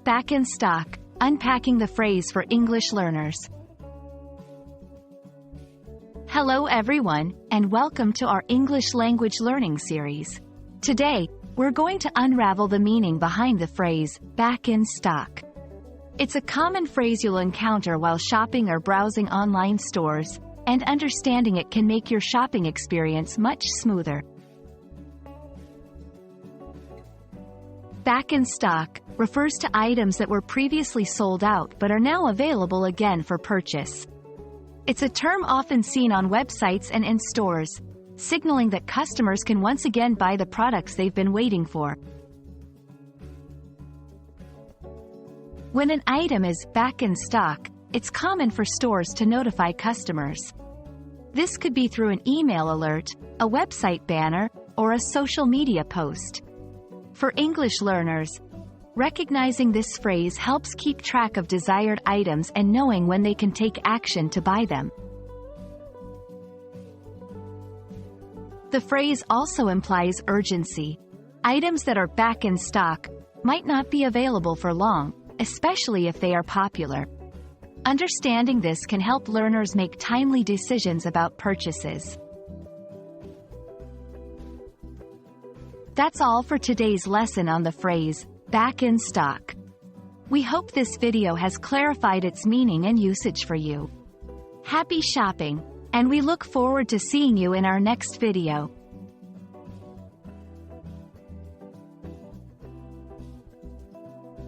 Back in stock, unpacking the phrase for English learners. Hello everyone, and welcome to our English language learning series. Today, we're going to unravel the meaning behind the phrase, back in stock. It's a common phrase you'll encounter while shopping or browsing online stores, and understanding it can make your shopping experience much smoother. Back in stock refers to items that were previously sold out but are now available again for purchase. It's a term often seen on websites and in stores, signaling that customers can once again buy the products they've been waiting for. When an item is back in stock, it's common for stores to notify customers. This could be through an email alert, a website banner, or a social media post. For English learners, recognizing this phrase helps keep track of desired items and knowing when they can take action to buy them. The phrase also implies urgency. Items that are back in stock might not be available for long, especially if they are popular. Understanding this can help learners make timely decisions about purchases. That's all for today's lesson on the phrase, back in stock. We hope this video has clarified its meaning and usage for you. Happy shopping, and we look forward to seeing you in our next video.